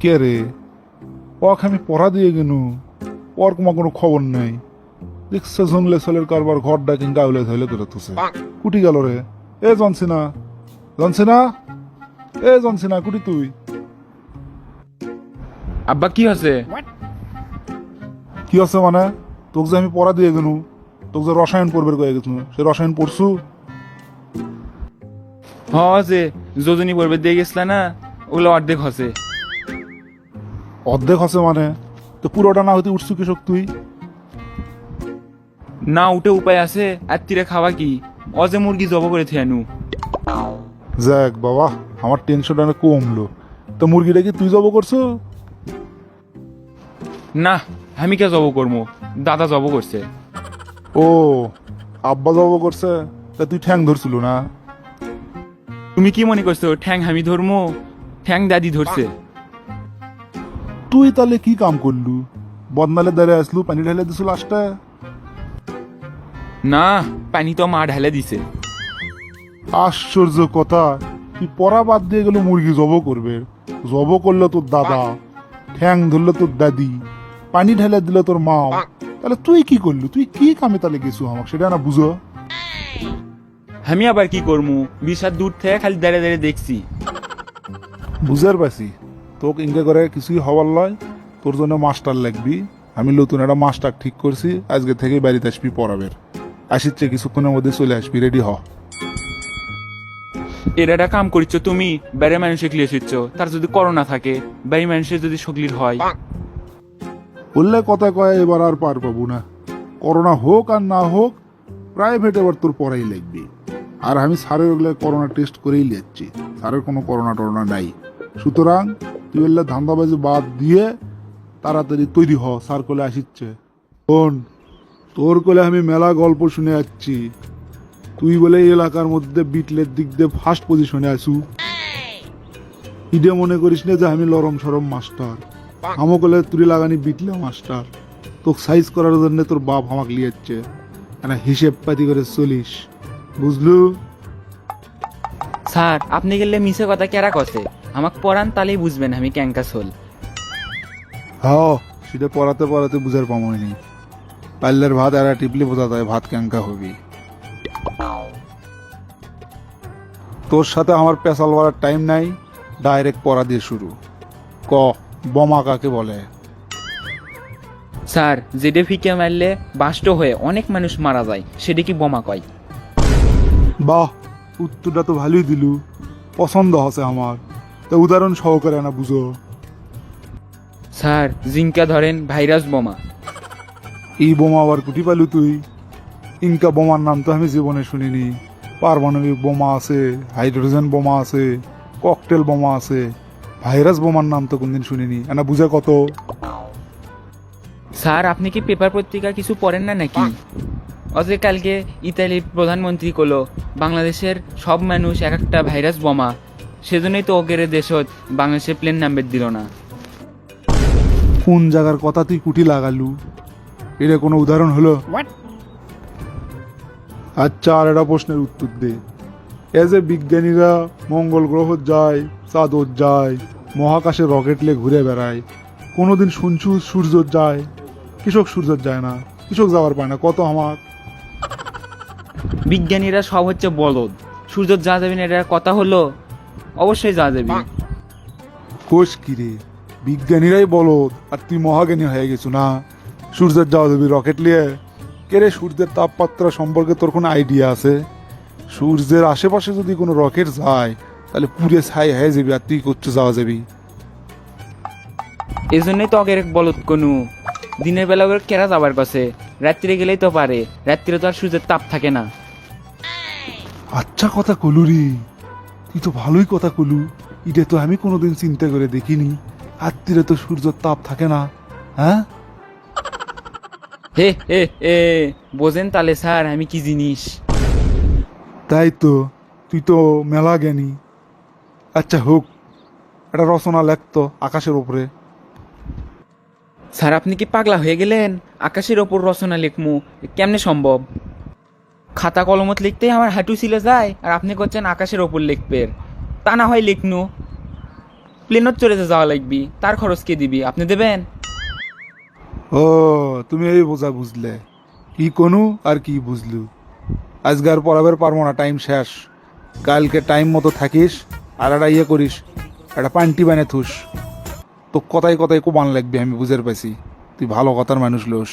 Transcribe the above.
কে রে? ওকে আমি পড়া দিয়ে গেল, ওর কোনো খবর নেই। দেখছে জংলে ছেলের কারবার ঘর ডাকিং গাউলে ধইলে করে তুছে। কুটি গেল রে? এ জনসিনা, জনসিনা, এ জনসিনা, কুটি তুই? আব্বা কি হচ্ছে? কি আছে মানে? তোকে যে আমি পড়া দিয়ে গেল, তোকে যে রসায়ন পড়বে কয়ে গেছিল, সে রসায়ন পড়ছু? যে যোজনী পর্বে দিয়ে গেছিল না, ওগুলো অর্ধেক হচ্ছে। অর্ধেক আছে মানে? তো পুরোটা না হইতে উঠছু কৃষক তুই? না উঠে উপায় আছে, আর তীরে খাওয়া কি? অজে মুরগি জব করে থেয়ানু। যাক বাবা, আমার টেনশনটা অনেক কমলো। তো মুরগিটা কি তুই জব করছো? না, আমি কে জব করবো, দাদা জব করছে। ও, আব্বা জব করছে? তা তুই ঠ্যাং ধরছিল না? তুমি কি মনে করছো ঠ্যাং আমি ধরমো? ঠ্যাং দাদি ধরছে। তুই তাহলে কি কাম করলু? বদনালে দাঁড়িয়ে আসলু, পানি ঢেলে দিছু লাস্টে? না, পানি তো মা ঢালে দিছে। আশ্চর্য কথা, তুই পড়া বাদ দিয়ে গেল মুরগি জব করবে। জব করলো তোর দাদা, ঠ্যাং ধরলো তোর দাদি, পানি ঢেলে দিল তোর মা। তাহলে তুই কি করলু? তুই কি কামে তাহলে গেছু আমাকে সেটা না বুঝো? আমি আবার কি করবো, বিশাল দূর থেকে খালি দাঁড়িয়ে দাঁড়িয়ে দেখছি। বুঝার পাইছি, তোকে ইঙ্গে করে কিছুই হওয়ার লয়। তোর জন্য মাস্টার লাগবি। আমি নতুন একটা মাস্টার ঠিক করছি, আজকে থেকে বাড়িতে আসবি পড়াবের। আসিচ্ছে কিছুক্ষণের মধ্যে চলে আসবি, রেডি হ। এর একটা কাম করিচ্ছ তুমি, বাইরে মানুষে ক্লিয়েছিচ্ছ, তার যদি করোনা থাকে, বাইরে মানুষের যদি সগলির হয়। বললে কথা কয় এবার আর পার পাবো না। করোনা হোক আর না হোক, প্রাইভেট এবার তোর পড়াই লাগবে। আর আমি স্যারের ওগুলো করোনা টেস্ট করেই যাচ্ছি, স্যারের কোনো করোনা টরোনা নাই। সুতরাং তুই বললে ধান্দাবাজি বাদ দিয়ে তাড়াতাড়ি তৈরি হ, স্যার কোলে আসিচ্ছে। শোন, তোর কোলে আমি মেলা গল্প শুনে যাচ্ছি। তুই বলে এই এলাকার মধ্যে বিটলের দিক দিয়ে ফার্স্ট পজিশনে আসু। ইডে মনে করিস না যে আমি লরম সরম মাস্টার। আমকলে তুই লাগানি বিটলে মাস্টার। তোকে সাইজ করার জন্য তোর বাপ আমাকে লিয়াচ্ছে। একটা হিসেব পাতি করে চলিস, বুঝলু? স্যার আপনি গেলে মিছে কথা কেরা কছে, আমাকে পড়ান তাহলেই বুঝবেন আমি ক্যাঙ্কাস হল। হ্যাঁ, সেটা পড়াতে পড়াতে বুঝার পামনি। পাল্লের ভাত এরা টিপলি বোঝা যায় ভাত ক্যাঙ্কা হবি। তোর সাথে আমার পেশাল বাড়ার টাইম নাই, ডাইরেক্ট পড়া দিয়ে শুরু। ক, বোমা কাকে বলে? স্যার যেটা ফিকে মারলে বাষ্ট হয়ে অনেক মানুষ মারা যায়, সেটা কি বোমা কয়? বাহ, উত্তরটা তো ভালোই দিলু, পছন্দ হচ্ছে আমার। তা উদাহরণ সহকারে না বুঝো। স্যার জিঙ্কা ধরেন ভাইরাস বোমা। এই বোমা আবার কুটি পালু তুই? ইনকা বোমার নাম তো আমি জীবনে শুনিনি। পারমাণবিক বোমা আছে, হাইড্রোজেন বোমা আছে, ককটেল বোমা আছে, ভাইরাস বোমার নাম তো কোনদিন শুনিনি। এনা বুঝে কত? স্যার আপনি কি পেপার পত্রিকা কিছু পড়েন না নাকি? অজে কালকে ইতালির প্রধানমন্ত্রী কলো বাংলাদেশের সব মানুষ এক একটা ভাইরাস বোমা, সেজন্যই তো ওগের দেশত বাংলাদেশের প্লেন নাম্বার দিল না। কোন জায়গার কথা তুই কুটি লাগালু? এটা কোনো উদাহরণ হলো? আচ্ছা, আর একটা প্রশ্নের উত্তর দে। এ যে বিজ্ঞানীরা মঙ্গল গ্রহ যায়, চাঁদত যায়, মহাকাশে রকেট লে ঘুরে বেড়ায়, কোনোদিন শুনছু সূর্য যায়? কৃষক সূর্য যায় না, কৃষক যাওয়ার পায় না, কত আমার। বিজ্ঞানীরা সব হচ্ছে বলদ, সূর্য যা যাবেন এটার কথা হলো? অবশ্যই যা যাবি। কোষ কিরে, বিজ্ঞানীরাই বলো আর তুই মহাজ্ঞানী হয়ে গেছো না? সূর্যের যাওয়া যাবি রকেট নিয়ে? কেরে, সূর্যের তাপমাত্রা সম্পর্কে তোর কোনো আইডিয়া আছে? সূর্যের আশেপাশে যদি কোনো রকেট যায় তাহলে পুরে ছাই হয়ে যাবি, আর তুই করছো যাওয়া যাবি? এই জন্যই তো অগের বলদ কোনো দিনের বেলা ওর কেরা যাবার কাছে, রাত্রিরে গেলেই তো পারে, রাত্রিরে তো আর সূর্যের তাপ থাকে না। আচ্ছা কথা কলু রে, তুই তো ভালোই কথা কলু। এটা তো আমি কোনোদিন চিন্তা করে দেখিনি, রাত্রিরে তো সূর্যের তাপ থাকে না। হ্যাঁ, হে হে হে, বোঝেন তাহলে স্যার আমি কি জিনিস। তাই তো, তুই তো মেলা জ্ঞানী। আচ্ছা হোক, একটা রচনা লেখতো আকাশের উপরে। স্যার আপনি কি পাগলা হয়ে গেলেন? আকাশের ওপর রচনা লিখমু কেমনে সম্ভব? খাতা কলমত লিখতেই আমার হাঁটু ছিল যায়, আর আপনি করছেন আকাশের ওপর লিখবেন। তা না হয় লিখনু। প্লেনত চড়ে যাওয়া লাগবি, তার খরচ কে দিবি? আপনি দেবেন? ও তুমি এই বোঝা বুঝলে, কি কোনু আর কি বুঝলু। আজকে আর পড়াবার পারবো না, টাইম শেষ। কালকে টাইম মতো থাকিস, আর একটা ইয়ে করিস, একটা পান্টি বানে থুস। তো কথায় কথায় কোবান লাগবে, আমি বুঝের পাইছি। তুই ভালো কথার মানুষ লোস।